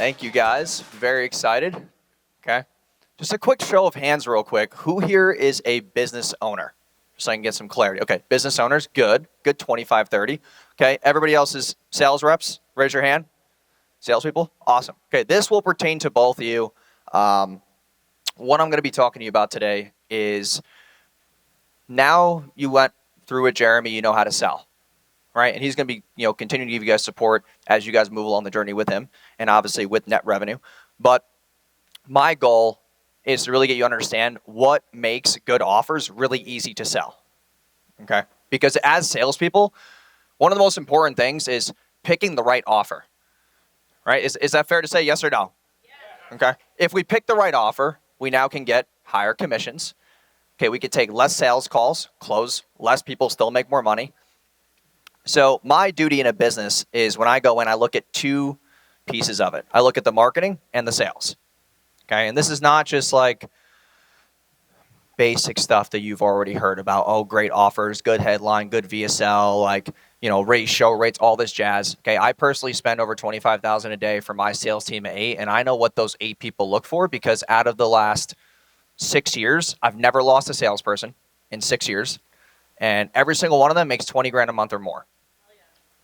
Thank you, guys. Very excited. Okay. Just a quick show of hands real quick. Who here is a business owner? So I can get some clarity. Okay, business owners, good. Good 25, 30. Okay, everybody else is sales reps. Raise your hand. Salespeople? Awesome. Okay, this will pertain to both of you. What I'm going to be talking to you about today is now you went through with Jeremy, you know how to sell, right? And he's going to be, continuing to give you guys support as you guys move along the journey with him and obviously with net revenue. But my goal is to really get you to understand what makes good offers really easy to sell, okay? Because as salespeople, one of the most important things is picking the right offer, right? Is that fair to say, yes or no? Yeah. Okay. If we pick the right offer, we now can get higher commissions. Okay, we could take less sales calls, close less people, still make more money. So my duty in a business is when I go in, I look at two pieces of it. I look at the marketing and the sales. Okay, and this is not just like basic stuff that you've already heard about. Oh, great offers, good headline, good VSL, raise show rates, all this jazz. Okay, I personally spend over $25,000 a day for my sales team of 8, and I know what those 8 people look for because out of the last 6 years, I've never lost a salesperson in 6 years, and every single one of them makes 20 grand a month or more.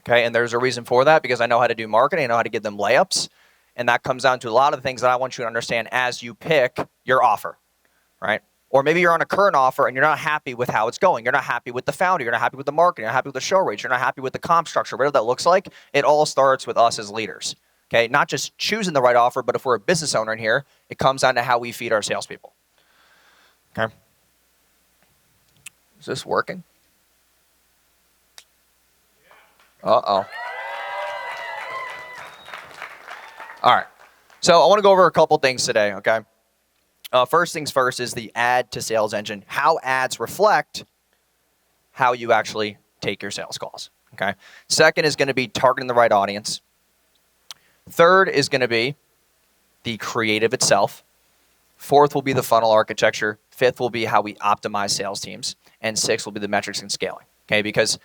Okay, and there's a reason for that because I know how to do marketing, I know how to give them layups, and that comes down to a lot of the things that I want you to understand as you pick your offer, right? Or maybe you're on a current offer and you're not happy with how it's going. You're not happy with the founder. You're not happy with the marketing. You're not happy with the show rates. You're not happy with the comp structure, whatever that looks like. It all starts with us as leaders, okay? Not just choosing the right offer, but if we're a business owner in here, it comes down to how we feed our salespeople, okay? Is this working? Uh-oh. All right. So I want to go over a couple things today, okay? First things first is the ad to sales engine. How ads reflect how you actually take your sales calls, okay? Second is going to be targeting the right audience. Third is going to be the creative itself. Fourth will be the funnel architecture. Fifth will be how we optimize sales teams. And sixth will be the metrics and scaling, okay? Because,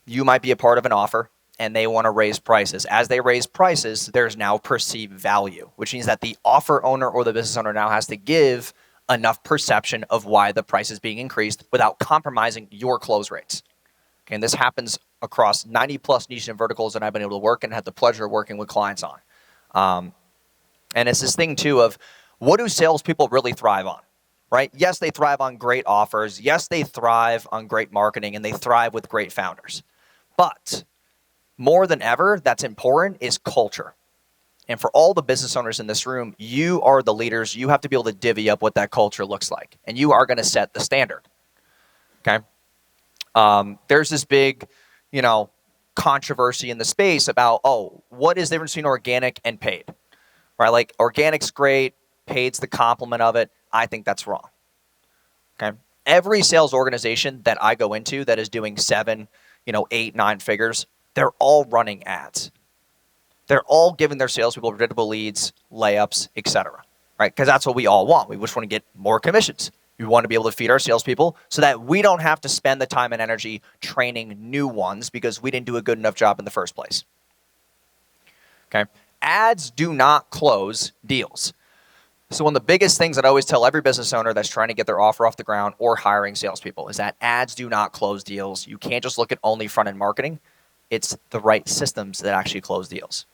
you might be a part of an offer and they want to raise prices. As they raise prices, there's now perceived value, which means that the offer owner or the business owner now has to give enough perception of why the price is being increased without compromising your close rates. Okay, and this happens across 90+ niche and verticals that I've been able to work and had the pleasure of working with clients on. And it's this thing, too, of what do salespeople really thrive on, right? Yes, they thrive on great offers. Yes, they thrive on great marketing, and they thrive with great founders. But more than ever, that's important is culture. And for all the business owners in this room, you are the leaders. You have to be able to divvy up what that culture looks like. And you are going to set the standard, okay? There's this big, controversy in the space about, what is the difference between organic and paid, right? Like organic's great, paid's the complement of it. I think that's wrong, okay? Every sales organization that I go into that is doing 7, 8, 9 figures, they're all running ads. They're all giving their salespeople predictable leads, layups, etc. Right? Because that's what we all want. We just want to get more commissions. We want to be able to feed our salespeople so that we don't have to spend the time and energy training new ones because we didn't do a good enough job in the first place. Okay? Ads do not close deals. So one of the biggest things that I always tell every business owner that's trying to get their offer off the ground or hiring salespeople is that ads do not close deals. You can't just look at only front-end marketing. It's the right systems that actually close deals,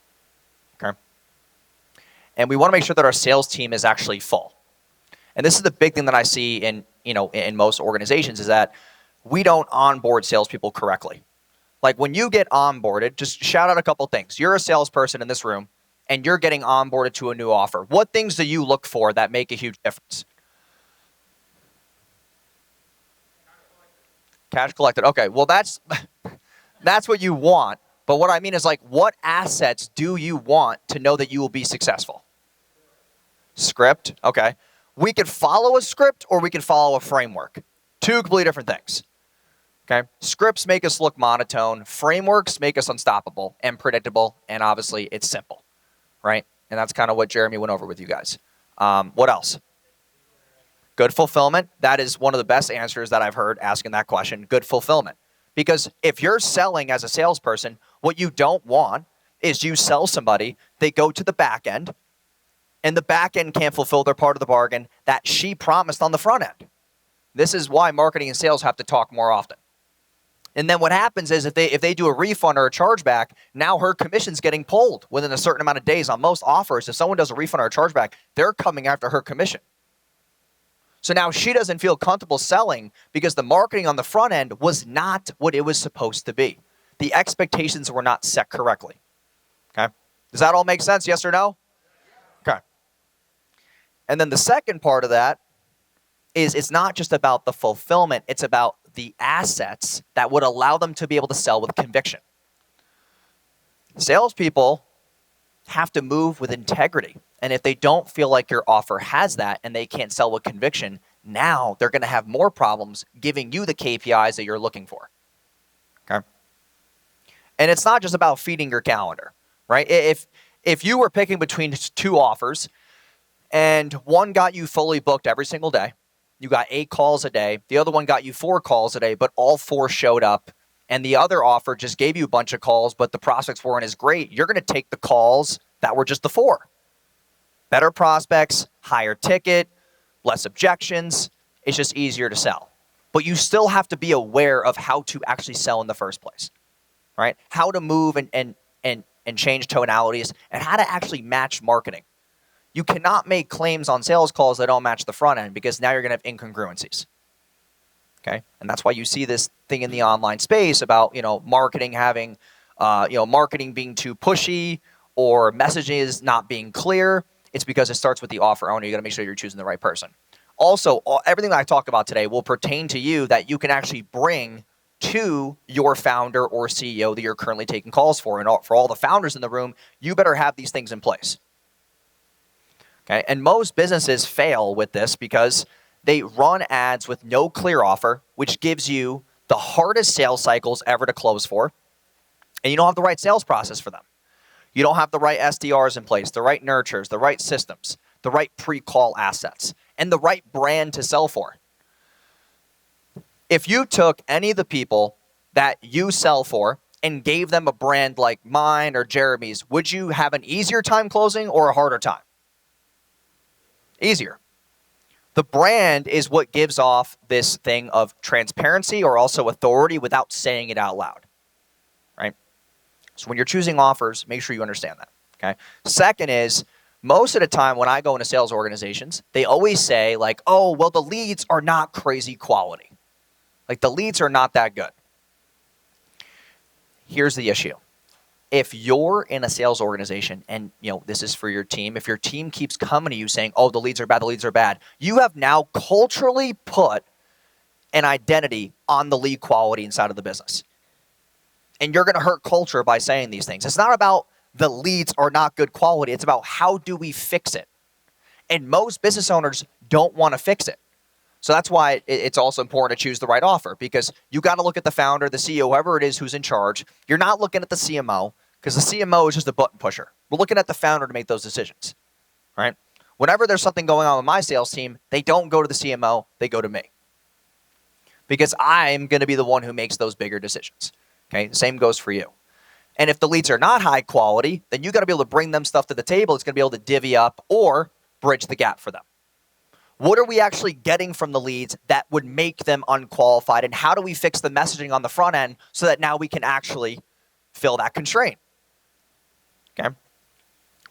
okay? And we want to make sure that our sales team is actually full. And this is the big thing that I see in most organizations is that we don't onboard salespeople correctly. Like when you get onboarded, just shout out a couple things. You're a salesperson in this room, and you're getting onboarded to a new offer. What things do you look for that make a huge difference? Cash collected. Okay, well that's what you want. But what I mean is what assets do you want to know that you will be successful? Script. Okay. We could follow a script or we could follow a framework. Two completely different things. Okay. Scripts make us look monotone. Frameworks make us unstoppable and predictable. And obviously it's simple, right? And that's kind of what Jeremy went over with you guys. What else? Good fulfillment. That is one of the best answers that I've heard asking that question. Good fulfillment. Because if you're selling as a salesperson, what you don't want is you sell somebody, they go to the back end, and the back end can't fulfill their part of the bargain that she promised on the front end. This is why marketing and sales have to talk more often. And then what happens is if they do a refund or a chargeback, now her commission's getting pulled within a certain amount of days. On most offers, if someone does a refund or a chargeback, they're coming after her commission. So now she doesn't feel comfortable selling because the marketing on the front end was not what it was supposed to be. The expectations were not set correctly. Okay? Does that all make sense? Yes or no? Okay. And then the second part of that is it's not just about the fulfillment, it's about the assets that would allow them to be able to sell with conviction. Salespeople have to move with integrity. And if they don't feel like your offer has that and they can't sell with conviction, now they're going to have more problems giving you the KPIs that you're looking for. Okay? And it's not just about feeding your calendar, right? If you were picking between two offers and one got you fully booked every single day, you got 8 calls a day. The other one got you 4 calls a day, but all 4 showed up. And the other offer just gave you a bunch of calls, but the prospects weren't as great. You're going to take the calls that were just the 4. Better prospects, higher ticket, less objections. It's just easier to sell. But you still have to be aware of how to actually sell in the first place, right? How to move and change tonalities and how to actually match marketing. You cannot make claims on sales calls that don't match the front end because now you're going to have incongruencies. Okay? And that's why you see this thing in the online space about, marketing having, marketing being too pushy or messages not being clear. It's because it starts with the offer owner. You got to make sure you're choosing the right person. Also, everything that I talk about today will pertain to you that you can actually bring to your founder or CEO that you're currently taking calls for. And for all the founders in the room, you better have these things in place. Okay, and most businesses fail with this because they run ads with no clear offer, which gives you the hardest sales cycles ever to close for, and you don't have the right sales process for them. You don't have the right SDRs in place, the right nurtures, the right systems, the right pre-call assets, and the right brand to sell for. If you took any of the people that you sell for and gave them a brand like mine or Jeremy's, would you have an easier time closing or a harder time? Easier. The brand is what gives off this thing of transparency or also authority without saying it out loud, right? So when you're choosing offers, make sure you understand that, okay? Second is, most of the time when I go into sales organizations, they always say like, oh, well, the leads are not crazy quality. Like the leads are not that good. Here's the issue. If you're in a sales organization and, this is for your team, if your team keeps coming to you saying, oh, the leads are bad, you have now culturally put an identity on the lead quality inside of the business. And you're going to hurt culture by saying these things. It's not about the leads are not good quality. It's about how do we fix it? And most business owners don't want to fix it. So that's why it's also important to choose the right offer because you got to look at the founder, the CEO, whoever it is who's in charge. You're not looking at the CMO. Because the CMO is just a button pusher. We're looking at the founder to make those decisions, right? Whenever there's something going on with my sales team, they don't go to the CMO, they go to me. Because I'm going to be the one who makes those bigger decisions, okay? The same goes for you. And if the leads are not high quality, then you got to be able to bring them stuff to the table. It's going to be able to divvy up or bridge the gap for them. What are we actually getting from the leads that would make them unqualified? And how do we fix the messaging on the front end so that now we can actually fill that constraint? Okay.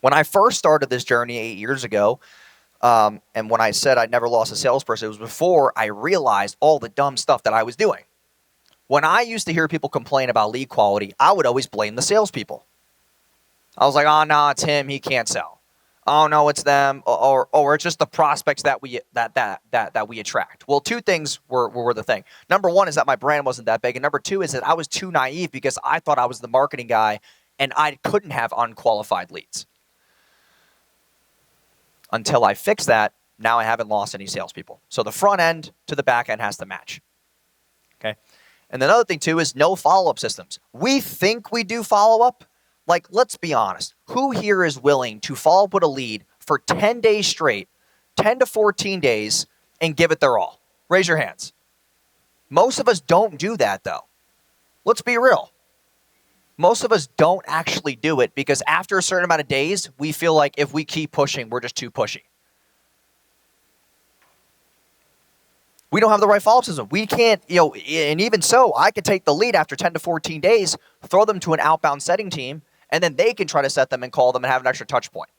When I first started this journey 8 years ago, and when I said I'd never lost a salesperson, it was before I realized all the dumb stuff that I was doing. When I used to hear people complain about lead quality, I would always blame the salespeople. I was like, oh, no, it's him. He can't sell. Oh, no, it's them. Or it's just the prospects that we attract. Well, 2 things were the thing. Number 1 is that my brand wasn't that big. And number 2 is that I was too naive because I thought I was the marketing guy and I couldn't have unqualified leads. Until I fixed that, now I haven't lost any salespeople. So the front end to the back end has to match. Okay. And another thing too is no follow-up systems. We think we do follow-up. Like, let's be honest. Who here is willing to follow up with a lead for 10 days straight, 10 to 14 days, and give it their all? Raise your hands. Most of us don't do that though. Let's be real. Most of us don't actually do it because after a certain amount of days, we feel like if we keep pushing, we're just too pushy. We don't have the right follow-up system. We can't, and even so, I could take the lead after 10 to 14 days, throw them to an outbound setting team, and then they can try to set them and call them and have an extra touch point.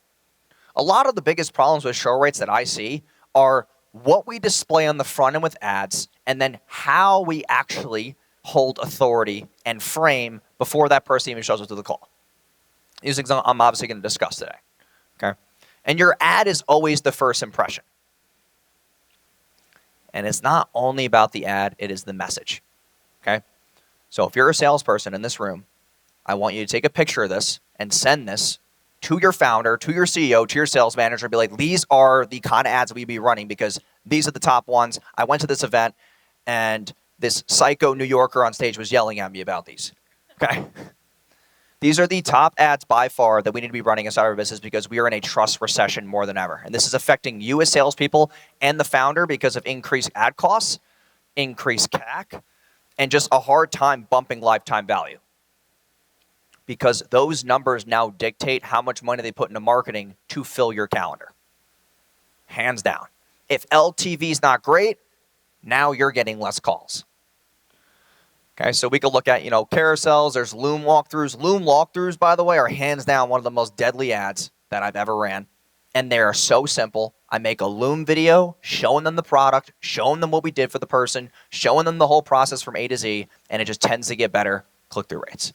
A lot of the biggest problems with show rates that I see are what we display on the front end with ads and then how we actually hold authority and frame before that person even shows up to the call. These things I'm obviously going to discuss today. Okay? And your ad is always the first impression. And it's not only about the ad, it is the message. Okay? So if you're a salesperson in this room, I want you to take a picture of this and send this to your founder, to your CEO, to your sales manager, and be like, these are the kind of ads we'd be running because these are the top ones. I went to this event and this psycho New Yorker on stage was yelling at me about these. Okay? These are the top ads by far that we need to be running inside our business because we are in a trust recession more than ever. And this is affecting you as salespeople and the founder because of increased ad costs, increased CAC, and just a hard time bumping lifetime value. Because those numbers now dictate how much money they put into marketing to fill your calendar. Hands down. If LTV is not great, now you're getting less calls. Okay, so we could look at, carousels. There's Loom walkthroughs. Loom walkthroughs, by the way, are hands down one of the most deadly ads that I've ever ran. And they are so simple. I make a Loom video showing them the product, showing them what we did for the person, showing them the whole process from A to Z, and it just tends to get better click-through rates.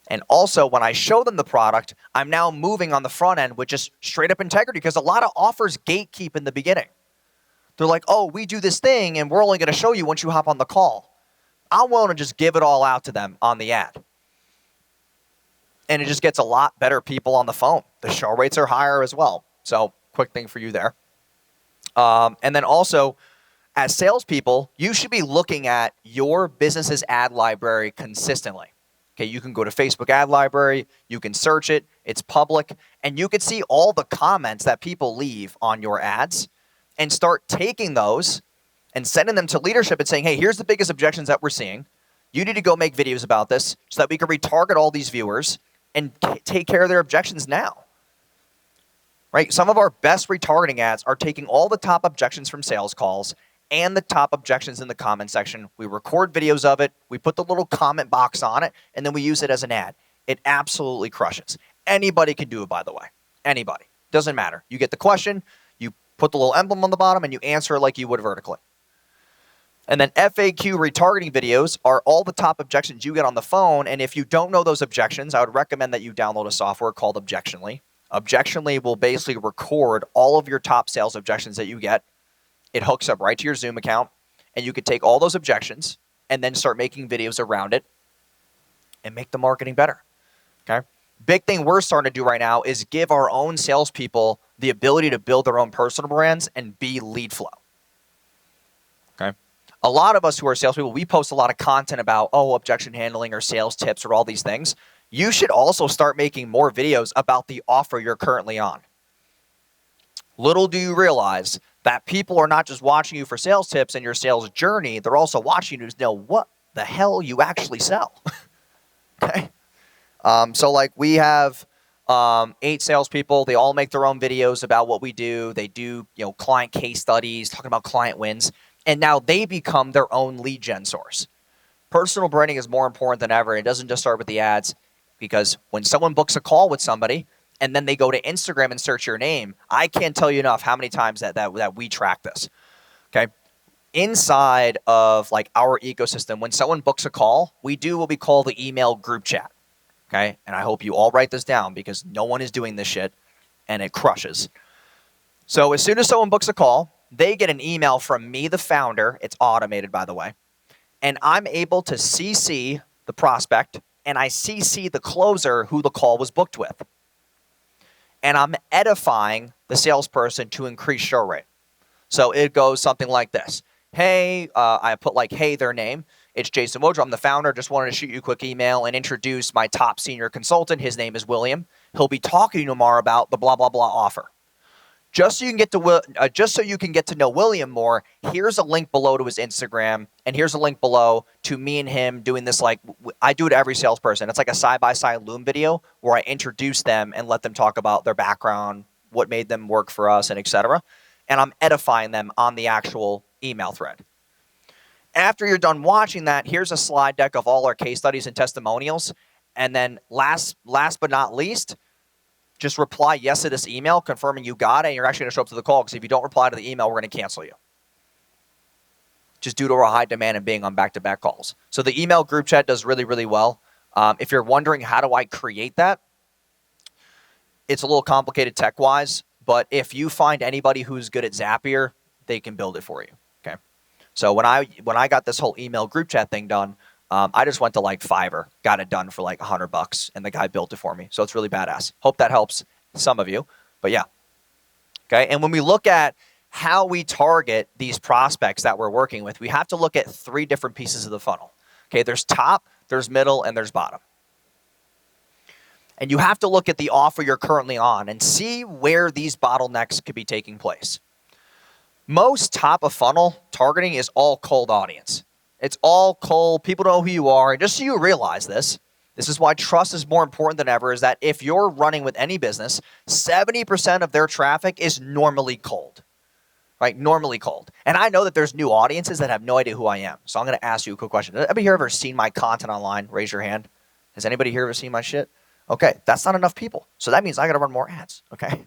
And also, when I show them the product, I'm now moving on the front end with just straight-up integrity because a lot of offers gatekeep in the beginning. They're like, oh, we do this thing, and we're only going to show you once you hop on the call. I'm willing to just give it all out to them on the ad. And it just gets a lot better people on the phone. The show rates are higher as well. So, quick thing for you there. And then also, as salespeople, you should be looking at your business's ad library consistently. Okay, you can go to Facebook ad library, you can search it, it's public, and you can see all the comments that people leave on your ads and start taking those and sending them to leadership and saying, hey, here's the biggest objections that we're seeing. You need to go make videos about this so that we can retarget all these viewers and take care of their objections now. Right? Some of our best retargeting ads are taking all the top objections from sales calls and the top objections in the comment section. We record videos of it, we put the little comment box on it, and then we use it as an ad. It absolutely crushes. Anybody can do it, by the way. Anybody. Doesn't matter. You get the question, you put the little emblem on the bottom, and you answer it like you would vertically. And then FAQ retargeting videos are all the top objections you get on the phone. And if you don't know those objections, I would recommend that you download a software called Objectionly. Objectionly will basically record all of your top sales objections that you get. It hooks up right to your Zoom account. And you could take all those objections and then start making videos around it and make the marketing better. Okay? Big thing we're starting to do right now is give our own salespeople the ability to build their own personal brands and be lead flow. Okay? A lot of us who are salespeople, we post a lot of content about, objection handling or sales tips or all these things. You should also start making more videos about the offer you're currently on. Little do you realize that people are not just watching you for sales tips and your sales journey, they're also watching you to know what the hell you actually sell. Okay? So like we have 8 salespeople. They all make their own videos about what we do. They do, client case studies, talking about client wins. And now they become their own lead gen source. Personal branding is more important than ever. It doesn't just start with the ads because when someone books a call with somebody and then they go to Instagram and search your name, I can't tell you enough how many times that we track this. Okay? Inside of like our ecosystem, when someone books a call, we do what we call the email group chat. Okay? And I hope you all write this down because no one is doing this shit and it crushes. So as soon as someone books a call, they get an email from me, the founder. It's automated, by the way. And I'm able to CC the prospect, and I CC the closer who the call was booked with. And I'm edifying the salesperson to increase show rate. So it goes something like this. Hey, I put like, hey, their name. It's Jason Woodrow. I'm the founder. Just wanted to shoot you a quick email and introduce my top senior consultant. His name is William. He'll be talking to you tomorrow about the blah, blah, blah offer. Just so you can get to know William more, here's a link below to his Instagram, and here's a link below to me and him doing this. Like, I do it to every salesperson. It's like a side-by-side Loom video where I introduce them and let them talk about their background, what made them work for us, and etc. And I'm edifying them on the actual email thread. After you're done watching that, here's a slide deck of all our case studies and testimonials. And then last but not least, just reply yes to this email confirming you got it, and you're actually going to show up to the call, because if you don't reply to the email, we're going to cancel you. Just due to our high demand and being on back-to-back calls. So the email group chat does really, really well. If you're wondering how do I create that, it's a little complicated tech-wise, but if you find anybody who's good at Zapier, they can build it for you. Okay. So when I got this whole email group chat thing done, I just went to like Fiverr, got it done for like $100, and the guy built it for me. So it's really badass. Hope that helps some of you. But yeah. Okay. And when we look at how we target these prospects that we're working with, we have to look at 3 different pieces of the funnel. Okay. There's top, there's middle, and there's bottom. And you have to look at the offer you're currently on and see where these bottlenecks could be taking place. Most top of funnel targeting is all cold audience. It's all cold. People know who you are. And just so you realize this is why trust is more important than ever, is that if you're running with any business, 70% of their traffic is normally cold, right? Normally cold. And I know that there's new audiences that have no idea who I am. So I'm going to ask you a quick question. Has anybody here ever seen my content online? Raise your hand. Has anybody here ever seen my shit? Okay, that's not enough people. So that means I got to run more ads, okay?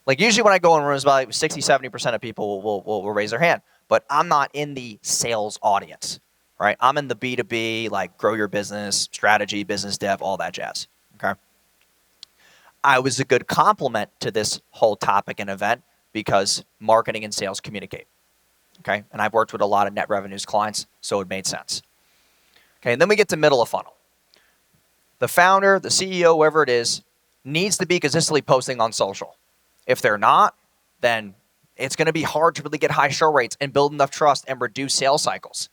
Like usually when I go in rooms, about like 60, 70% of people will raise their hand. But I'm not in the sales audience, right? I'm in the B2B, like grow your business, strategy, business dev, all that jazz, okay? I was a good complement to this whole topic and event because marketing and sales communicate, okay? And I've worked with a lot of net revenues clients, so it made sense. Okay, and then we get to middle of funnel. The founder, the CEO, whoever it is, needs to be consistently posting on social. If they're not, then it's going to be hard to really get high show rates and build enough trust and reduce sales cycles.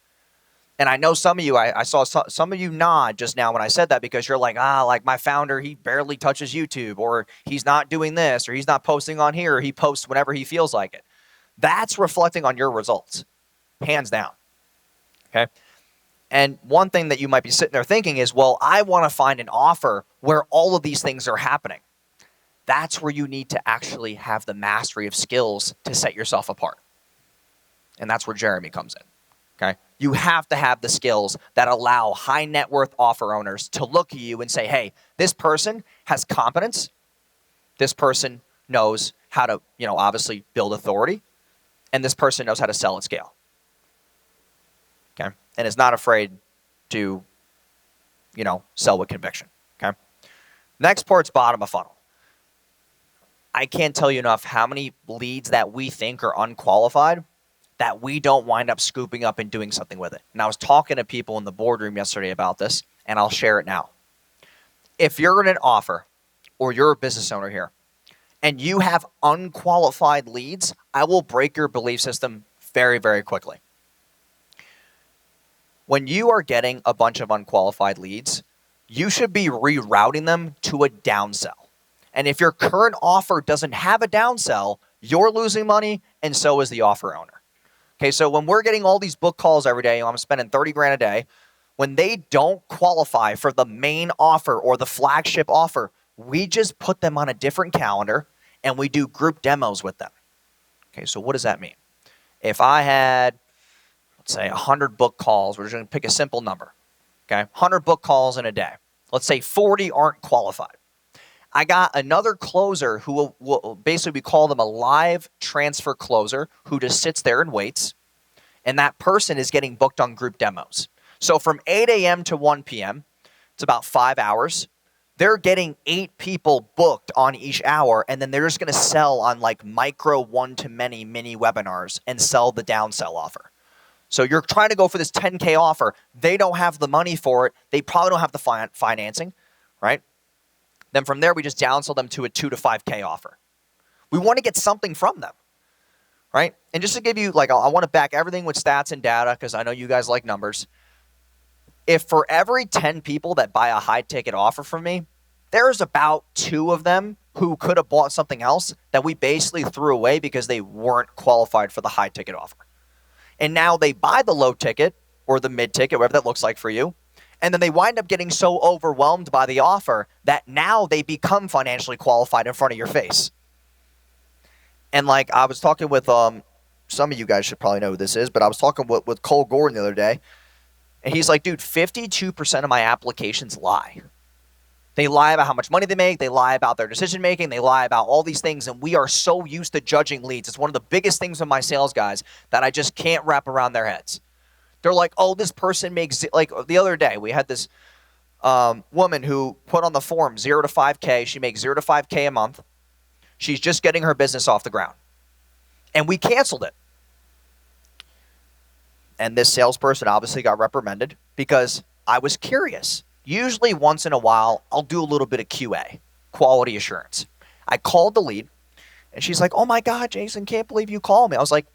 And I know some of you, I saw some of you nod just now when I said that, because you're like, like my founder, he barely touches YouTube, or he's not doing this, or he's not posting on here, or he posts whenever he feels like it. That's reflecting on your results, hands down, okay? And one thing that you might be sitting there thinking is, well, I want to find an offer where all of these things are happening. That's where you need to actually have the mastery of skills to set yourself apart. And that's where Jeremy comes in, okay? You have to have the skills that allow high net worth offer owners to look at you and say, hey, this person has competence. This person knows how to, obviously build authority. And this person knows how to sell at scale. Okay? And is not afraid to, sell with conviction. Okay? Next part's bottom of funnel. I can't tell you enough how many leads that we think are unqualified that we don't wind up scooping up and doing something with it. And I was talking to people in the boardroom yesterday about this, and I'll share it now. If you're in an offer or you're a business owner here and you have unqualified leads, I will break your belief system very, very quickly. When you are getting a bunch of unqualified leads, you should be rerouting them to a downsell. And if your current offer doesn't have a downsell, you're losing money, and so is the offer owner. Okay, so when we're getting all these book calls every day, I'm spending 30 grand a day, when they don't qualify for the main offer or the flagship offer, we just put them on a different calendar and we do group demos with them. Okay, so what does that mean? If I had, let's say, 100 book calls, we're just going to pick a simple number. Okay, 100 book calls in a day. Let's say 40 aren't qualified. I got another closer who will basically, we call them a live transfer closer, who just sits there and waits. And that person is getting booked on group demos. So from 8 a.m. to 1 p.m., it's about 5 hours. They're getting 8 people booked on each hour, and then they're just going to sell on like micro one-to-many mini webinars and sell the downsell offer. So you're trying to go for this 10K offer. They don't have the money for it. They probably don't have the financing, right? Then from there, we just downsell them to a 2 to 5K offer. We want to get something from them, right? And just to give you, I want to back everything with stats and data because I know you guys like numbers. If for every 10 people that buy a high-ticket offer from me, There's about 2 of them who could have bought something else that we basically threw away because they weren't qualified for the high ticket offer. And now they buy the low ticket or the mid ticket, whatever that looks like for you. And then they wind up getting so overwhelmed by the offer that now they become financially qualified in front of your face. And like I was talking with, some of you guys should probably know who this is, but I was talking with Cole Gordon the other day. And he's like, dude, 52% of my applications lie. They lie about how much money they make. They lie about their decision making. They lie about all these things. And we are so used to judging leads. It's one of the biggest things with my sales guys that I just can't wrap around their heads. They're like, oh, this person makes, like the other day, we had this woman who put on the form 0 to 5K. She makes 0 to 5K a month. She's just getting her business off the ground. And we canceled it. And this salesperson obviously got reprimanded because I was curious. Usually once in a while, I'll do a little bit of QA, quality assurance. I called the lead, and she's like, oh my God, Jason, can't believe you called me. I was like,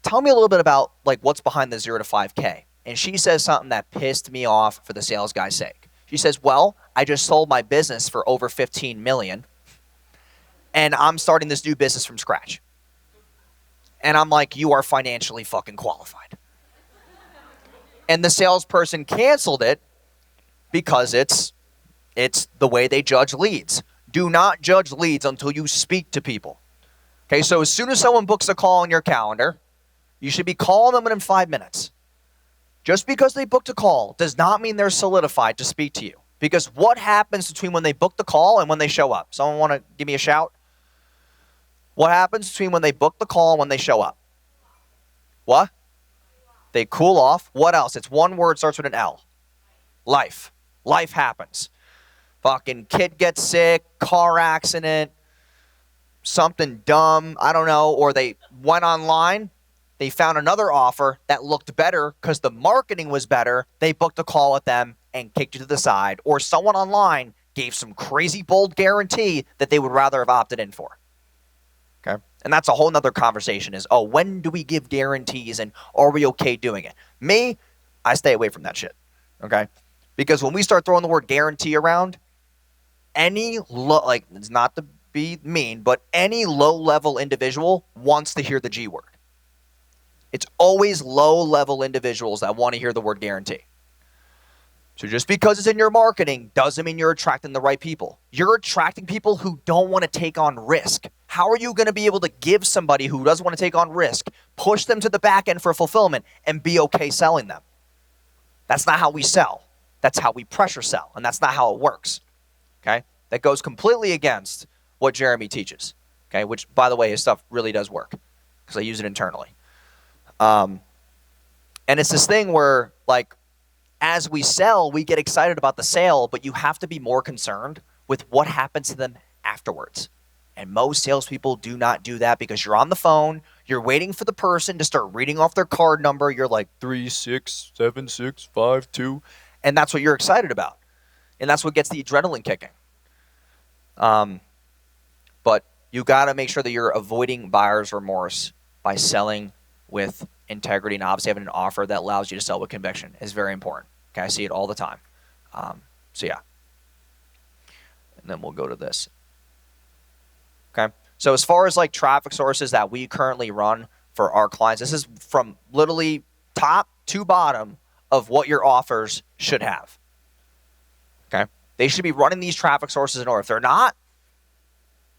tell me a little bit about like what's behind the 0 to 5K. And she says something that pissed me off for the sales guy's sake. She says, well, I just sold my business for over 15 million, and I'm starting this new business from scratch. And I'm like, you are financially fucking qualified. And the salesperson canceled it because it's the way they judge leads. Do not judge leads until you speak to people. Okay, so as soon as someone books a call on your calendar, you should be calling them within 5 minutes. Just because they booked a call does not mean they're solidified to speak to you. Because what happens between when they book the call and when they show up? Someone want to give me a shout? What happens between when they book the call and when they show up? What? They cool off. What else? It's one word, starts with an L. Life. Life happens. Fucking kid gets sick, car accident, something dumb, I don't know, or they went online, they found another offer that looked better because the marketing was better. They booked a call with them and kicked you to the side, or someone online gave some crazy bold guarantee that they would rather have opted in for. Okay? And that's a whole nother conversation is, oh, when do we give guarantees and are we okay doing it? Me, I stay away from that shit. Okay? Because when we start throwing the word guarantee around, it's not to be mean, but any low-level individual wants to hear the G word. It's always low-level individuals that want to hear the word guarantee. So just because it's in your marketing doesn't mean you're attracting the right people. You're attracting people who don't want to take on risk. How are you going to be able to give somebody who doesn't want to take on risk, push them to the back end for fulfillment, and be okay selling them? That's not how we sell. That's how we pressure sell, and that's not how it works. Okay? That goes completely against what Jeremy teaches. Okay? Which, by the way, his stuff really does work because I use it internally. And it's this thing where, like, as we sell, we get excited about the sale, but you have to be more concerned with what happens to them afterwards. And most salespeople do not do that because you're on the phone, you're waiting for the person to start reading off their card number. You're like 367652, and that's what you're excited about, and that's what gets the adrenaline kicking. But you got to make sure that you're avoiding buyer's remorse by selling with integrity, and obviously having an offer that allows you to sell with conviction is very important. Okay, I see it all the time. So yeah, and then we'll go to this. Okay, so as far as like traffic sources that we currently run for our clients, this is from literally top to bottom of what your offers should have. Okay, they should be running these traffic sources in order. If they're not,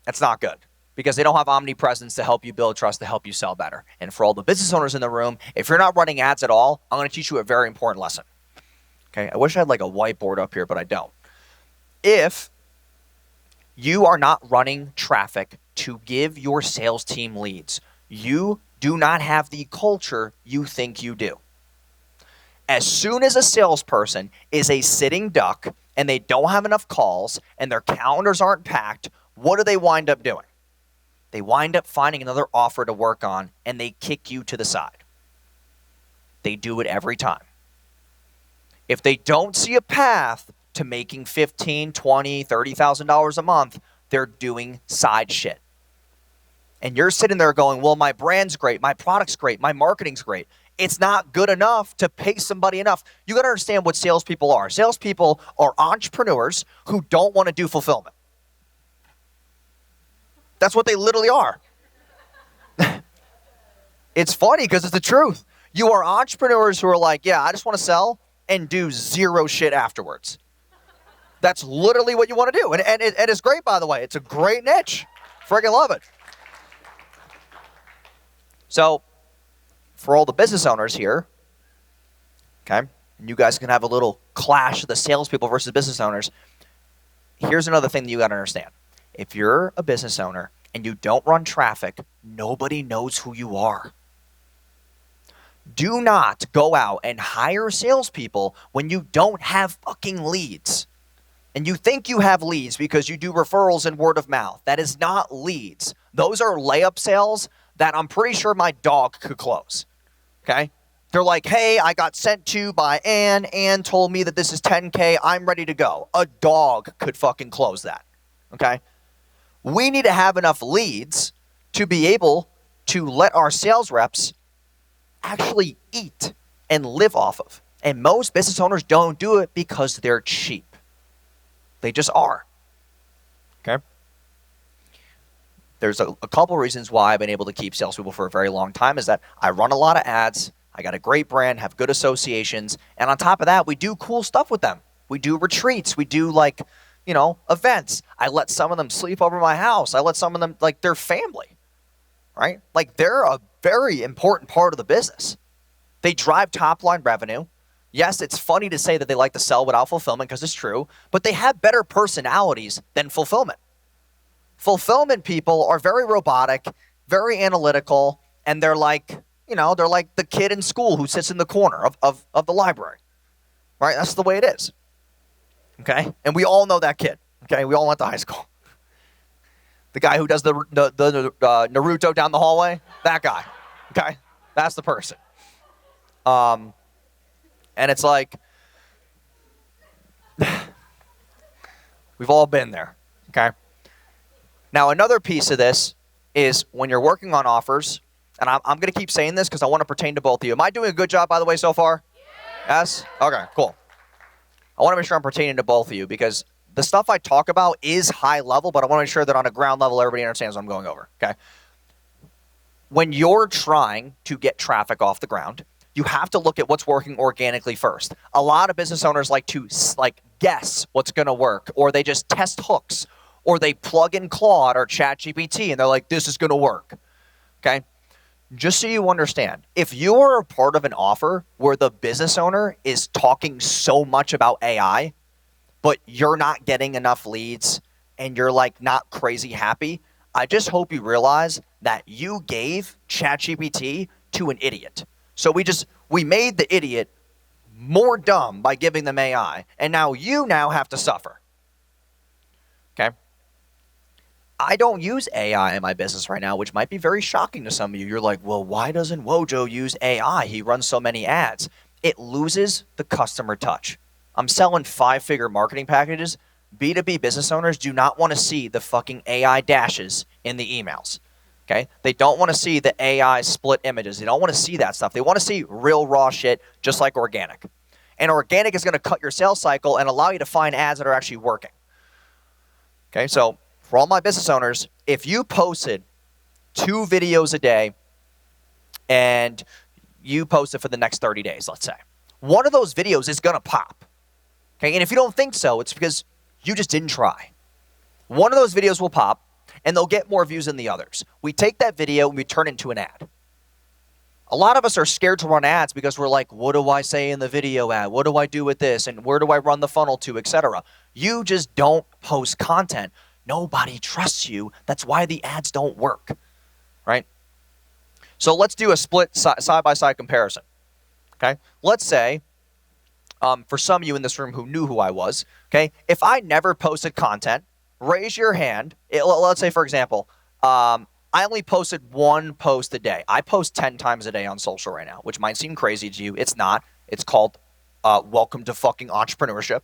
that's not good because they don't have omnipresence to help you build trust, to help you sell better. And for all the business owners in the room, if you're not running ads at all, I'm going to teach you a very important lesson. Okay, I wish I had like a whiteboard up here, but I don't. If you are not running traffic to give your sales team leads, you do not have the culture you think you do. As soon as a salesperson is a sitting duck and they don't have enough calls and their calendars aren't packed, what do they wind up doing? They wind up finding another offer to work on and they kick you to the side. They do it every time. If they don't see a path to making $15,000, $20,000, $30,000 a month, they're doing side shit. And you're sitting there going, well, my brand's great, my product's great, my marketing's great. It's not good enough to pay somebody enough. You got to understand what salespeople are. Salespeople are entrepreneurs who don't want to do fulfillment. That's what they literally are. It's funny because it's the truth. You are entrepreneurs who are like, yeah, I just want to sell and do zero shit afterwards. That's literally what you want to do. And it's great, by the way. It's a great niche. Freaking love it. So, for all the business owners here, okay, and you guys can have a little clash of the salespeople versus business owners. Here's another thing that you got to understand. If you're a business owner and you don't run traffic, nobody knows who you are. Do not go out and hire salespeople when you don't have fucking leads. And you think you have leads because you do referrals and word of mouth. That is not leads. Those are layup sales that I'm pretty sure my dog could close. Okay? They're like, hey, I got sent to by Ann. Ann told me that this is 10K. I'm ready to go. A dog could fucking close that. Okay? We need to have enough leads to be able to let our sales reps actually eat and live off of. And most business owners don't do it because they're cheap. They just are. Okay? There's a couple reasons why I've been able to keep salespeople for a very long time is that I run a lot of ads, I got a great brand, have good associations, and on top of that, we do cool stuff with them. We do retreats, we do events. I let some of them sleep over my house. I let some of them, their family, right? They're a very important part of the business. They drive top-line revenue. Yes, it's funny to say that they like to sell without fulfillment because it's true, but they have better personalities than fulfillment. Fulfillment people are very robotic, very analytical, and they're like the kid in school who sits in the corner of the library, right? That's the way it is, okay? And we all know that kid, okay? We all went to high school. The guy who does the Naruto down the hallway, that guy, okay? That's the person. And it's like, we've all been there, okay? Now, another piece of this is when you're working on offers, and I'm going to keep saying this because I want to pertain to both of you. Am I doing a good job, by the way, so far? Yes? Okay, cool. I want to make sure I'm pertaining to both of you because the stuff I talk about is high level, but I want to make sure that on a ground level, everybody understands what I'm going over, okay? When you're trying to get traffic off the ground, you have to look at what's working organically first. A lot of business owners like to guess what's going to work, or they just test hooks, or they plug in Claude or ChatGPT, and they're like, this is going to work, okay? Just so you understand, if you are a part of an offer where the business owner is talking so much about AI, but you're not getting enough leads, and you're not crazy happy, I just hope you realize that you gave ChatGPT to an idiot. So we made the idiot more dumb by giving them AI, and now you have to suffer. Okay? I don't use AI in my business right now, which might be very shocking to some of you. You're like, well, why doesn't Wojo use AI? He runs so many ads. It loses the customer touch. I'm selling 5-figure marketing packages. B2B business owners do not want to see the fucking AI dashes in the emails. Okay? They don't want to see the AI split images. They don't want to see that stuff. They want to see real raw shit, just like organic. And organic is going to cut your sales cycle and allow you to find ads that are actually working. Okay? So for all my business owners, if you posted 2 videos a day and you post it for the next 30 days, let's say, one of those videos is going to pop. Okay? And if you don't think so, it's because you just didn't try. One of those videos will pop, and they'll get more views than the others. We take that video and we turn it into an ad. A lot of us are scared to run ads because we're like, what do I say in the video ad? What do I do with this? And where do I run the funnel to, etc. You just don't post content. Nobody trusts you. That's why the ads don't work, right? So let's do a split side-by-side comparison, okay? Let's say, for some of you in this room who knew who I was, okay, if I never posted content, raise your hand. Let's say, for example, I only posted 1 post a day. I post 10 times a day on social right now, which might seem crazy to you. It's not. It's called welcome to fucking entrepreneurship,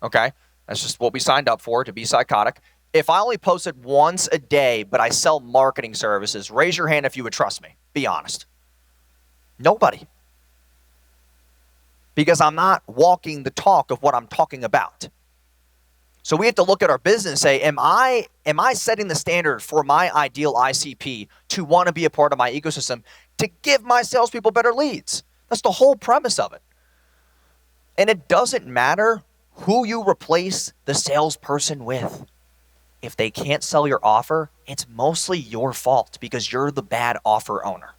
okay? That's just what we signed up for, to be psychotic. If I only posted once a day, but I sell marketing services, raise your hand if you would trust me. Be honest. Nobody. because I'm not walking the talk of what I'm talking about. So we have to look at our business and say, am I setting the standard for my ideal ICP to want to be a part of my ecosystem to give my salespeople better leads? That's the whole premise of it. And it doesn't matter who you replace the salesperson with. If they can't sell your offer, it's mostly your fault because you're the bad offer owner.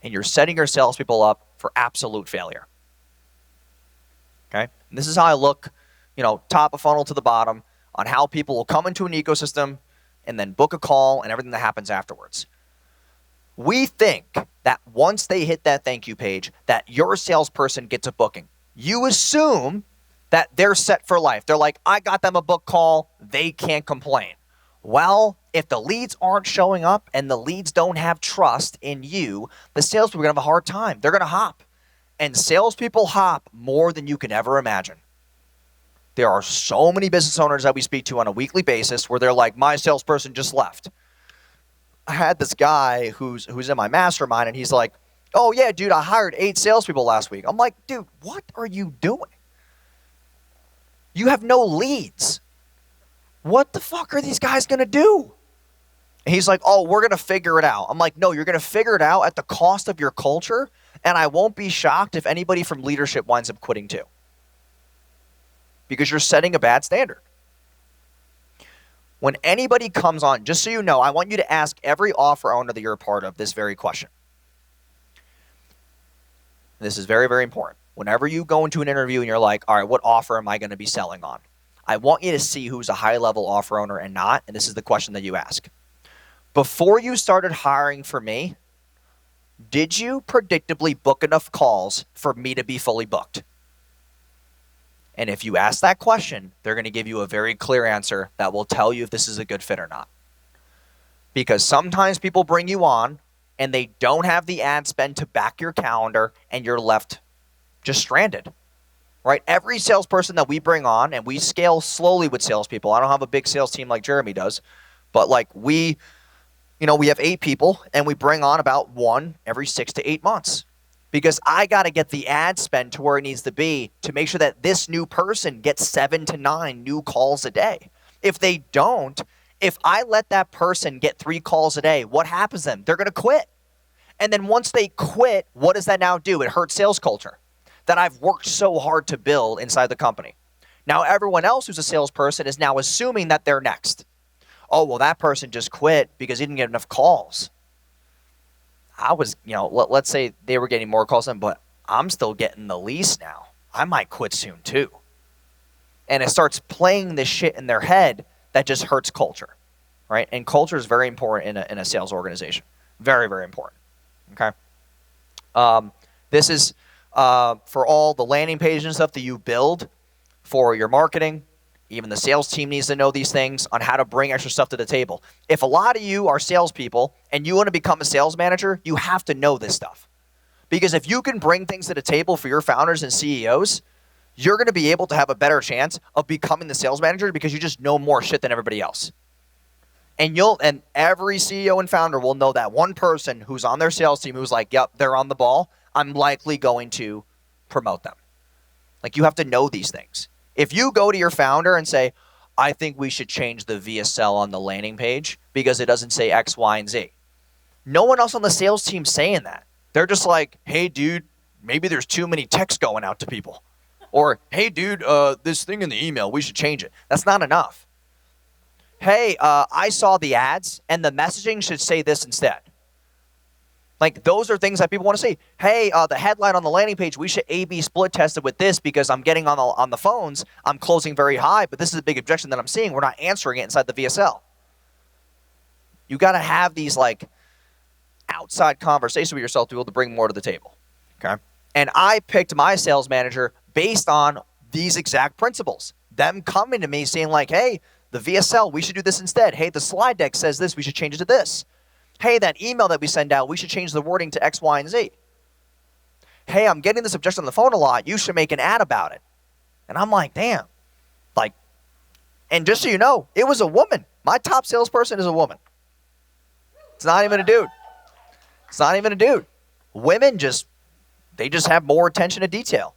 And you're setting your salespeople up for absolute failure. Okay? And this is how I look, top of funnel to the bottom on how people will come into an ecosystem and then book a call and everything that happens afterwards. We think that once they hit that thank you page, that your salesperson gets a booking. You assume that they're set for life. They're like, I got them a book call. They can't complain. Well, if the leads aren't showing up and the leads don't have trust in you, the salespeople are going to have a hard time. They're going to hop. And salespeople hop more than you can ever imagine. There are so many business owners that we speak to on a weekly basis where they're like, my salesperson just left. I had this guy who's in my mastermind, and he's like, oh, yeah, dude, I hired 8 salespeople last week. I'm like, dude, what are you doing? You have no leads. What the fuck are these guys going to do? And he's like, oh, we're going to figure it out. I'm like, no, you're going to figure it out at the cost of your culture, and I won't be shocked if anybody from leadership winds up quitting too. Because you're setting a bad standard. When anybody comes on, just so you know, I want you to ask every offer owner that you're a part of this very question. This is very, very important. Whenever you go into an interview and you're like, all right, what offer am I going to be selling on? I want you to see who's a high-level offer owner and not, and this is the question that you ask. Before you started hiring for me, did you predictably book enough calls for me to be fully booked? And if you ask that question, they're going to give you a very clear answer that will tell you if this is a good fit or not. Because sometimes people bring you on and they don't have the ad spend to back your calendar and you're left just stranded, right? Every salesperson that we bring on, and we scale slowly with salespeople. I don't have a big sales team like Jeremy does, but like we have 8 people and we bring on about 1 every 6 to 8 months. Because I got to get the ad spend to where it needs to be to make sure that this new person gets 7 to 9 new calls a day. If they don't, if I let that person get 3 calls a day, what happens then? They're going to quit. And then once they quit, what does that now do? It hurts sales culture that I've worked so hard to build inside the company. Now everyone else who's a salesperson is now assuming that they're next. Oh, well, that person just quit because he didn't get enough calls. I was, let's say they were getting more calls than, but I'm still getting the least now. I might quit soon too. And it starts playing this shit in their head that just hurts culture, right? And culture is very important in a sales organization. Very, very important, okay? This is for all the landing pages and stuff that you build for your marketing. Even the sales team needs to know these things on how to bring extra stuff to the table. If a lot of you are salespeople and you want to become a sales manager, you have to know this stuff. Because if you can bring things to the table for your founders and CEOs, you're going to be able to have a better chance of becoming the sales manager because you just know more shit than everybody else. And every CEO and founder will know that one person who's on their sales team who's like, yep, they're on the ball. I'm likely going to promote them. Like, you have to know these things. If you go to your founder and say, I think we should change the VSL on the landing page because it doesn't say X, Y, and Z. No one else on the sales team saying that. They're just like, hey, dude, maybe there's too many texts going out to people. Or, hey, dude, this thing in the email, we should change it. That's not enough. Hey, I saw the ads, and the messaging should say this instead. Like, those are things that people want to see. Hey, the headline on the landing page, we should A/B split test it with this because I'm getting on the phones. I'm closing very high, but this is a big objection that I'm seeing. We're not answering it inside the VSL. You got to have these like outside conversations with yourself to be able to bring more to the table. Okay. And I picked my sales manager based on these exact principles. Them coming to me saying like, hey, the VSL, we should do this instead. Hey, the slide deck says this, we should change it to this. Hey, that email that we send out, we should change the wording to X, Y, and Z. Hey, I'm getting this objection on the phone a lot. You should make an ad about it. And I'm like, damn. Like, and just so you know, it was a woman. My top salesperson is a woman. It's not even a dude. It's not even a dude. Women just they just have more attention to detail.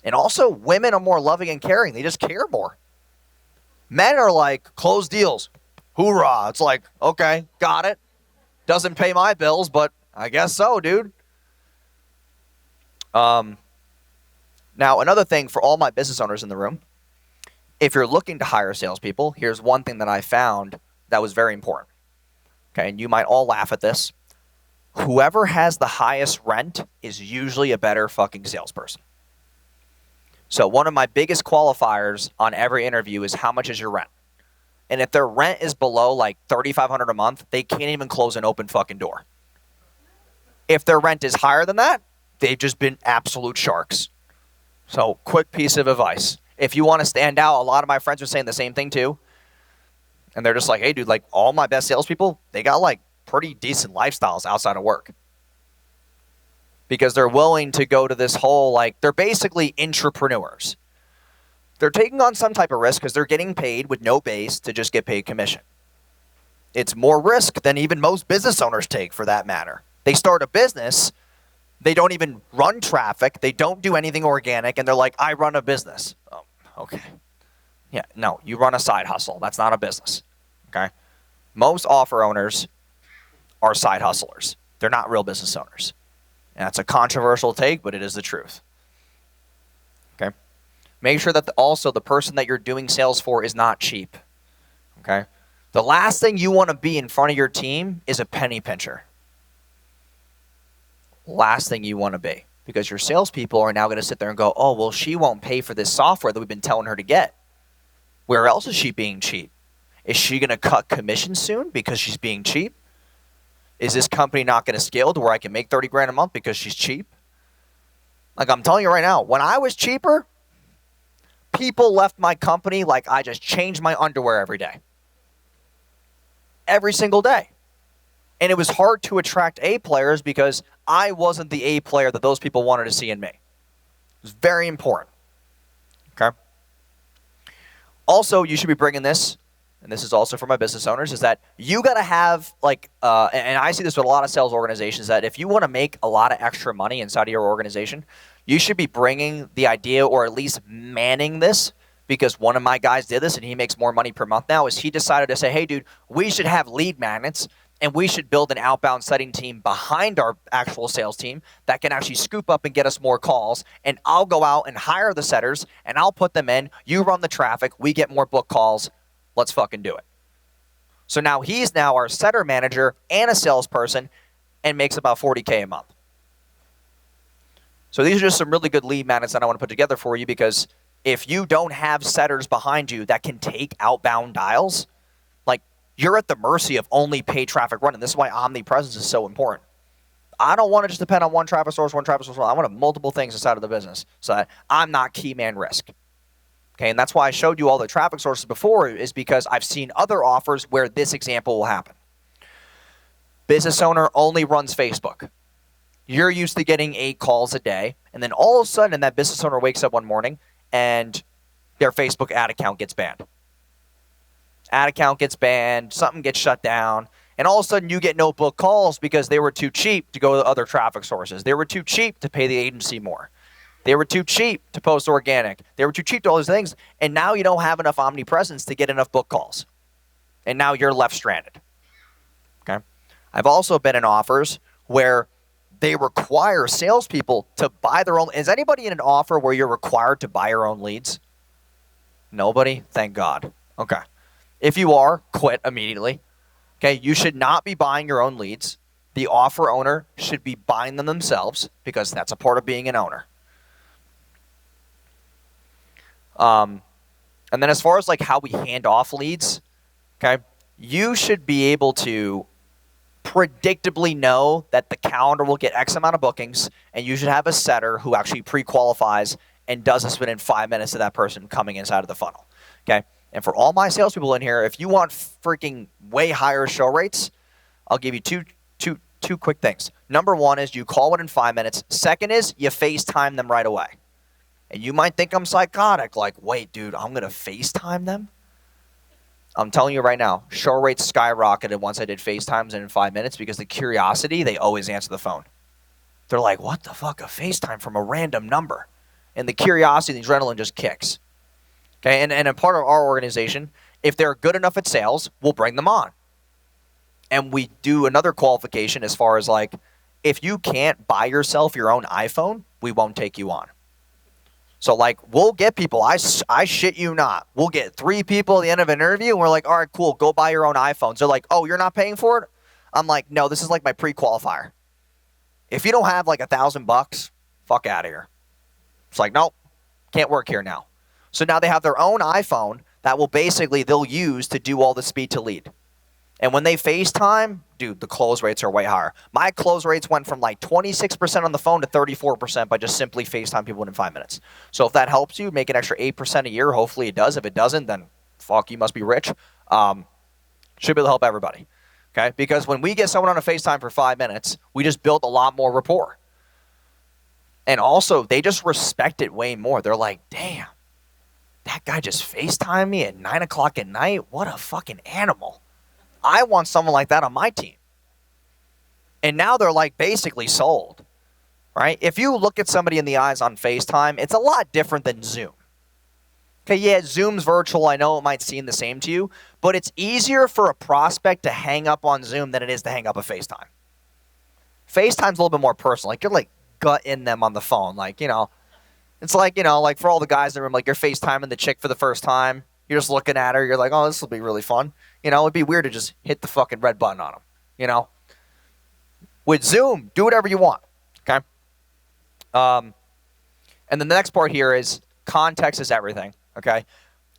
And also, women are more loving and caring. They just care more. Men are like, close deals. Hoorah. It's like, okay, got it. Doesn't pay my bills, but I guess so, dude. Now, another thing for all my business owners in the room, if you're looking to hire salespeople, here's one thing that I found that was very important. Okay, and you might all laugh at this. Whoever has the highest rent is usually a better fucking salesperson. So one of my biggest qualifiers on every interview is how much is your rent? And if their rent is below like $3,500 a month, they can't even close an open fucking door. If their rent is higher than that, they've just been absolute sharks. So quick piece of advice. If you want to stand out, a lot of my friends are saying the same thing too. And they're just like, hey, dude, like all my best salespeople, they got like pretty decent lifestyles outside of work. Because they're willing to go to this whole, like, they're basically entrepreneurs. They're taking on some type of risk because they're getting paid with no base to just get paid commission. It's more risk than even most business owners take, for that matter. They start a business, they don't even run traffic, they don't do anything organic, and they're like, I run a business. Oh, okay. Yeah, no, you run a side hustle. That's not a business. Okay? Most offer owners are side hustlers. They're not real business owners. And that's a controversial take, but it is the truth. Okay? Make sure that also the person that you're doing sales for is not cheap. Okay? The last thing you want to be in front of your team is a penny pincher. Last thing you want to be. Because your salespeople are now going to sit there and go, oh, well, she won't pay for this software that we've been telling her to get. Where else is she being cheap? Is she going to cut commission soon because she's being cheap? Is this company not going to scale to where I can make 30 grand a month because she's cheap? Like I'm telling you right now, when I was cheaper, people left my company like I just changed my underwear every day. Every single day. And it was hard to attract A players because I wasn't the A player that those people wanted to see in me. It was very important. Okay? Also, you should be bringing this, and this is also for my business owners, is that you got to have, like, and I see this with a lot of sales organizations, that if you want to make a lot of extra money inside of your organization, you should be bringing the idea or at least manning this, because one of my guys did this and he makes more money per month now, is he decided to say, hey, dude, we should have lead magnets and we should build an outbound setting team behind our actual sales team that can actually scoop up and get us more calls. And I'll go out and hire the setters and I'll put them in. You run the traffic. We get more book calls. Let's fucking do it. So now he's now our setter manager and a salesperson and makes about $40K a month. So these are just some really good lead magnets that I want to put together for you, because if you don't have setters behind you that can take outbound dials, like, you're at the mercy of only paid traffic running. This is why omnipresence is so important. I don't want to just depend on one traffic source. I want to have multiple things inside of the business so that I'm not key man risk. Okay, and that's why I showed you all the traffic sources before, is because I've seen other offers where this example will happen. Business owner only runs Facebook. You're used to getting 8 calls a day, and then all of a sudden that business owner wakes up one morning and their Facebook ad account gets banned. Ad account gets banned, something gets shut down, and all of a sudden you get no book calls because they were too cheap to go to other traffic sources. They were too cheap to pay the agency more. They were too cheap to post organic. They were too cheap to all those things, and now you don't have enough omnipresence to get enough book calls. And now you're left stranded. Okay? I've also been in offers where they require salespeople to buy their own. Is anybody in an offer where you're required to buy your own leads? Nobody? Thank God. Okay. If you are, quit immediately. Okay, you should not be buying your own leads. The offer owner should be buying them themselves, because that's a part of being an owner. And then as far as like how we hand off leads, okay, you should be able to predictably know that the calendar will get X amount of bookings, and you should have a setter who actually pre-qualifies and does this within 5 minutes of that person coming inside of the funnel. Okay. And for all my salespeople in here, if you want freaking way higher show rates, I'll give you two quick things. Number one is you call within 5 minutes. Second is you FaceTime them right away. And you might think I'm psychotic, like, wait, dude, I'm going to FaceTime them? I'm telling you right now, show rates skyrocketed once I did FaceTimes in 5 minutes, because the curiosity, they always answer the phone. They're like, what the fuck, a FaceTime from a random number? And the curiosity and the adrenaline just kicks. Okay, and a part of our organization, if they're good enough at sales, we'll bring them on. And we do another qualification as far as like, if you can't buy yourself your own iPhone, we won't take you on. So like, we'll get people, I shit you not, we'll get 3 people at the end of an interview and we're like, all right, cool, go buy your own iPhones. They're like, oh, you're not paying for it? I'm like, no, this is like my pre-qualifier. If you don't have like $1,000, fuck out of here. It's like, nope, can't work here now. So now they have their own iPhone that will basically they'll use to do all the speed to lead. And when they FaceTime, dude, the close rates are way higher. My close rates went from like 26% on the phone to 34% by just simply FaceTime people within 5 minutes. So if that helps you make an extra 8% a year, hopefully it does. If it doesn't, then fuck, you must be rich. Should be able to help everybody. Okay? Because when we get someone on a FaceTime for 5 minutes, we just build a lot more rapport. And also, they just respect it way more. They're like, damn, that guy just FaceTimed me at 9 o'clock at night? What a fucking animal. I want someone like that on my team. And now they're like basically sold, right? If you look at somebody in the eyes on FaceTime, it's a lot different than Zoom. Okay, yeah, Zoom's virtual. I know it might seem the same to you, but it's easier for a prospect to hang up on Zoom than it is to hang up a FaceTime. FaceTime's a little bit more personal. Like, you're like gutting them on the phone. Like, you know, it's like, you know, like for all the guys in the room, like you're FaceTiming the chick for the first time. You're just looking at her. You're like, oh, this will be really fun. You know, it'd be weird to just hit the fucking red button on them, you know? With Zoom, do whatever you want, okay? And then the next part here is context is everything, okay?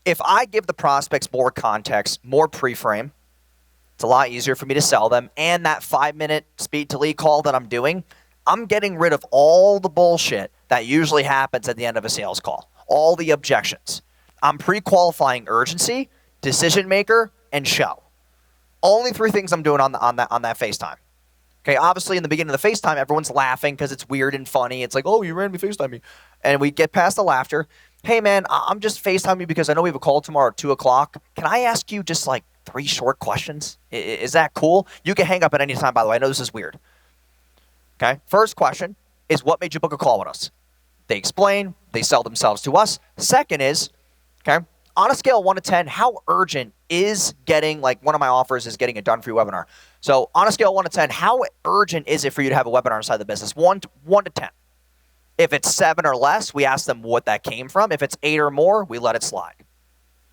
If I give the prospects more context, more pre-frame, it's a lot easier for me to sell them. And that 5-minute speed to lead call that I'm doing, I'm getting rid of all the bullshit that usually happens at the end of a sales call, all the objections. I'm pre-qualifying urgency, decision maker, and show. Only 3 things I'm doing on that FaceTime. Okay, obviously in the beginning of the FaceTime, everyone's laughing because it's weird and funny. It's like, oh, you randomly FaceTime me. And we get past the laughter. Hey, man, I'm just FaceTiming you because I know we have a call tomorrow at 2 o'clock. Can I ask you just like 3 short questions? Is that cool? You can hang up at any time, by the way. I know this is weird. Okay, first question is, what made you book a call with us? They explain. They sell themselves to us. Second is, okay, on a scale of 1 to 10, how urgent is getting, like one of my offers is getting a done for you webinar. So on a scale of 1 to 10, how urgent is it for you to have a webinar inside the business? 1 to 10. If it's 7 or less, we ask them what that came from. If it's 8 or more, we let it slide.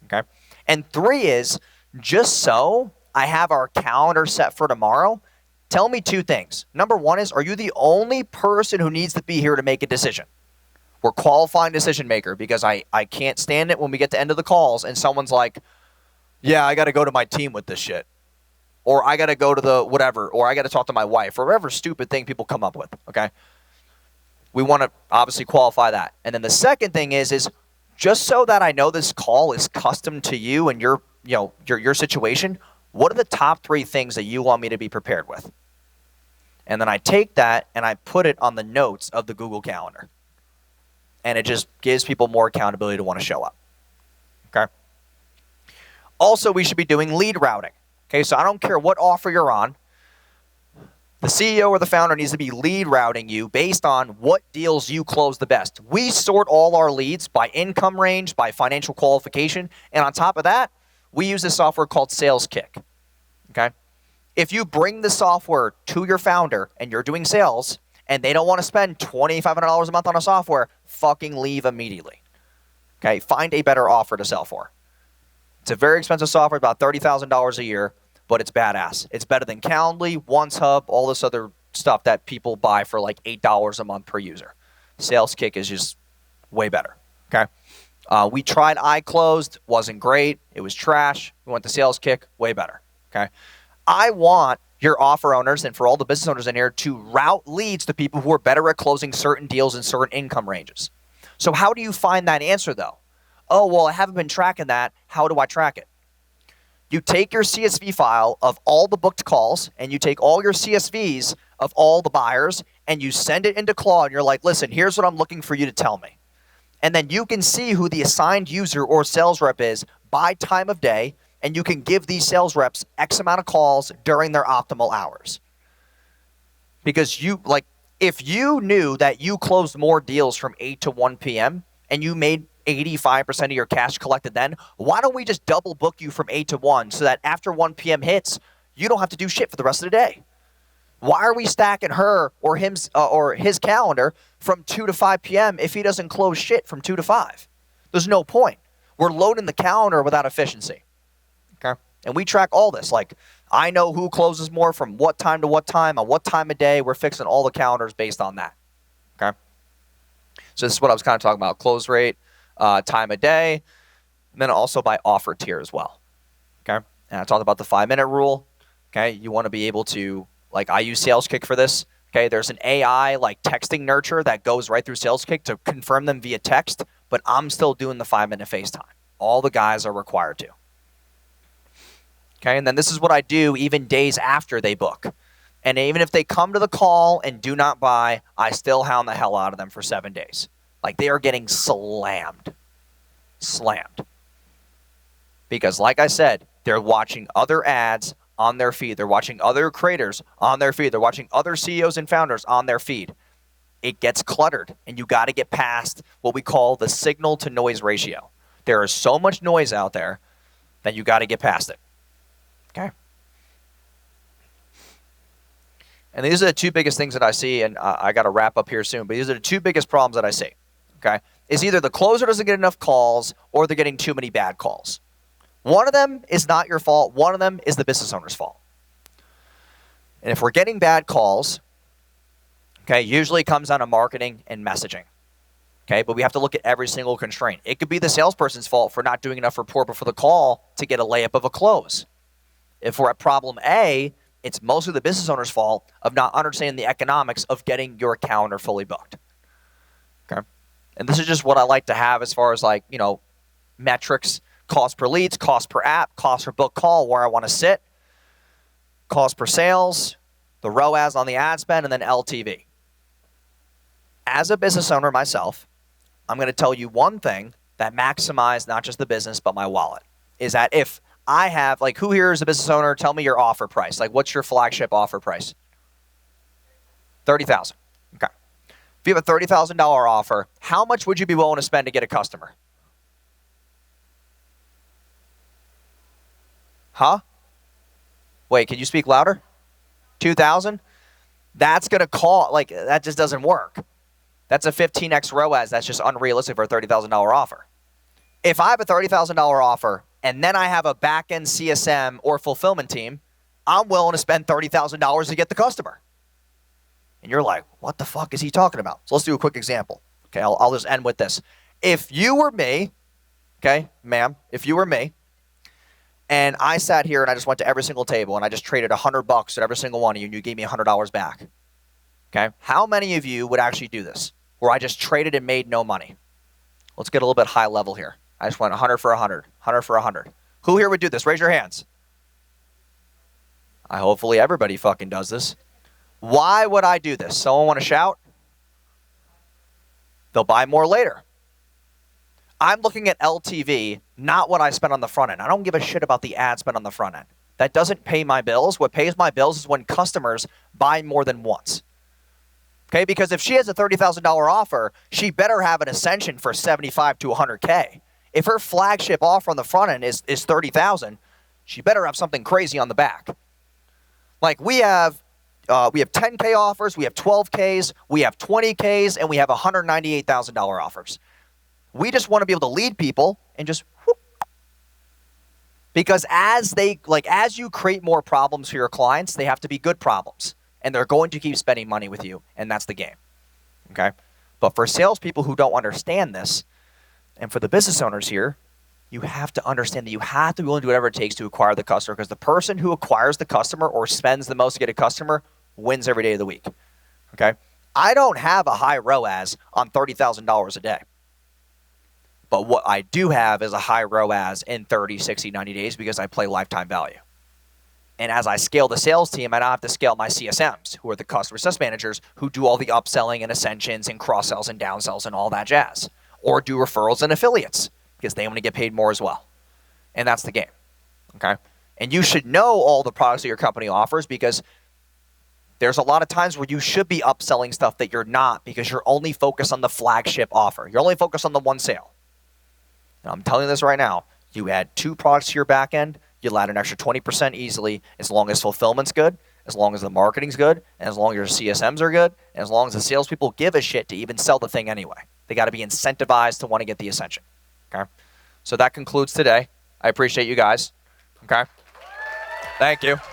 Okay? And 3 is, just so I have our calendar set for tomorrow, tell me 2 things. Number 1 is, are you the only person who needs to be here to make a decision? We're qualifying decision maker because I can't stand it when we get to end of the calls and someone's like, yeah, I got to go to my team with this shit. Or I got to go to the whatever. Or I got to talk to my wife. Or whatever stupid thing people come up with. Okay? We want to obviously qualify that. And then the second thing is just so that I know this call is custom to you and your situation, what are the top 3 things that you want me to be prepared with? And then I take that and I put it on the notes of the Google Calendar. And it just gives people more accountability to want to show up. Okay? Also, we should be doing lead routing. Okay, so I don't care what offer you're on. The CEO or the founder needs to be lead routing you based on what deals you close the best. We sort all our leads by income range, by financial qualification, and on top of that, we use this software called SalesKick. Okay? If you bring the software to your founder and you're doing sales and they don't want to spend $2,500 a month on a software, fucking leave immediately. Okay? Find a better offer to sell for. It's a very expensive software, about $30,000 a year, but it's badass. It's better than Calendly, OneHub, all this other stuff that people buy for like $8 a month per user. SalesKick is just way better. Okay? We tried iClosed, wasn't great. It was trash. We went to SalesKick, way better. Okay? I want your offer owners and for all the business owners in here to route leads to people who are better at closing certain deals in certain income ranges. So how do you find that answer though? Oh, well, I haven't been tracking that. How do I track it? You take your CSV file of all the booked calls and you take all your CSVs of all the buyers and you send it into Claude and you're like, listen, here's what I'm looking for you to tell me. And then you can see who the assigned user or sales rep is by time of day, and you can give these sales reps X amount of calls during their optimal hours. Because If you knew that you closed more deals from 8 to 1 p.m. and you made 85% of your cash collected then, why don't we just double book you from 8 to 1 so that after 1 p.m. hits, you don't have to do shit for the rest of the day? Why are we stacking her or him or his calendar from 2 to 5 p.m. if he doesn't close shit from 2 to 5? There's no point. We're loading the calendar without efficiency. Okay? And we track all this. Like, I know who closes more from what time to what time, on what time of day. We're fixing all the calendars based on that. Okay? So this is what I was kind of talking about. Close rate, time of day, and then also by offer tier as well. Okay? And I talked about the 5-minute rule. Okay? You want to be able to, like, I use SalesKick for this. Okay? There's an AI, like, texting nurture that goes right through SalesKick to confirm them via text, but I'm still doing the 5-minute FaceTime. All the guys are required to. Okay? And then this is what I do even days after they book. And even if they come to the call and do not buy, I still hound the hell out of them for 7 days. Like, they are getting slammed. Slammed. Because, like I said, they're watching other ads on their feed. They're watching other creators on their feed. They're watching other CEOs and founders on their feed. It gets cluttered, and you got to get past what we call the signal to noise ratio. There is so much noise out there that you got to get past it. Okay? And these are the two biggest things that I see, and I got to wrap up here soon, but these are the two biggest problems that I see. Okay? Is either the closer doesn't get enough calls or they're getting too many bad calls. One of them is not your fault. One of them is the business owner's fault. And if we're getting bad calls, okay, usually it comes down to marketing and messaging. Okay, but we have to look at every single constraint. It could be the salesperson's fault for not doing enough rapport before the call to get a layup of a close. If we're at problem A, it's mostly the business owner's fault of not understanding the economics of getting your calendar fully booked. Okay, and this is just what I like to have as far as, like, you know, metrics. Cost per leads, cost per app, cost per book call, where I want to sit, cost per sales, the ROAS on the ad spend, and then LTV. As a business owner myself, I'm going to tell you one thing that maximizes not just the business, but my wallet. Is that if I have, like, who here is a business owner? Tell me your offer price. Like, what's your flagship offer price? $30,000. Okay. If you have a $30,000 offer, how much would you be willing to spend to get a customer? Huh? Wait, can you speak louder? 2,000? That's going to call, like, that just doesn't work. That's a 15x ROAS. That's just unrealistic for a $30,000 offer. If I have a $30,000 offer and then I have a back-end CSM or fulfillment team, I'm willing to spend $30,000 to get the customer. And you're like, what the fuck is he talking about? So let's do a quick example. Okay, I'll just end with this. If you were me, okay, ma'am, if you were me, and I sat here and I just went to every single table and I just traded $100 at every single one of you and you gave me $100 back. Okay? How many of you would actually do this? Where I just traded and made no money? Let's get a little bit high level here. I just went 100 for 100, 100 for 100. Who here would do this? Raise your hands. Hopefully everybody fucking does this. Why would I do this? Someone want to shout? They'll buy more later. I'm looking at LTV, not what I spent on the front end. I don't give a shit about the ad spend on the front end. That doesn't pay my bills. What pays my bills is when customers buy more than once. Okay, because if she has a $30,000 offer, she better have an ascension for 75 to 100K. If her flagship offer on the front end is 30,000, she better have something crazy on the back. Like, we have 10K offers, we have 12Ks, we have 20Ks, and we have $198,000 offers. We just want to be able to lead people and just whoop. Because as you create more problems for your clients, they have to be good problems. And they're going to keep spending money with you, and that's the game. Okay? But for salespeople who don't understand this, and for the business owners here, you have to understand that you have to be willing to do whatever it takes to acquire the customer, because the person who acquires the customer or spends the most to get a customer wins every day of the week. Okay? I don't have a high ROAS on $30,000 a day. But what I do have is a high ROAS in 30, 60, 90 days because I play lifetime value. And as I scale the sales team, I now have to scale my CSMs, who are the customer success managers, who do all the upselling and ascensions and cross-sells and downsells and all that jazz. Or do referrals and affiliates, because they want to get paid more as well. And that's the game. Okay? And you should know all the products that your company offers, because There's a lot of times where you should be upselling stuff that you're not because you're only focused on the flagship offer. You're only focused on the one sale. And I'm telling you this right now. You add 2 products to your back end, you'll add an extra 20% easily as long as fulfillment's good, as long as the marketing's good, and as long as your CSMs are good, and as long as the salespeople give a shit to even sell the thing anyway. They got to be incentivized to want to get the ascension. Okay? So that concludes today. I appreciate you guys. Okay? Thank you.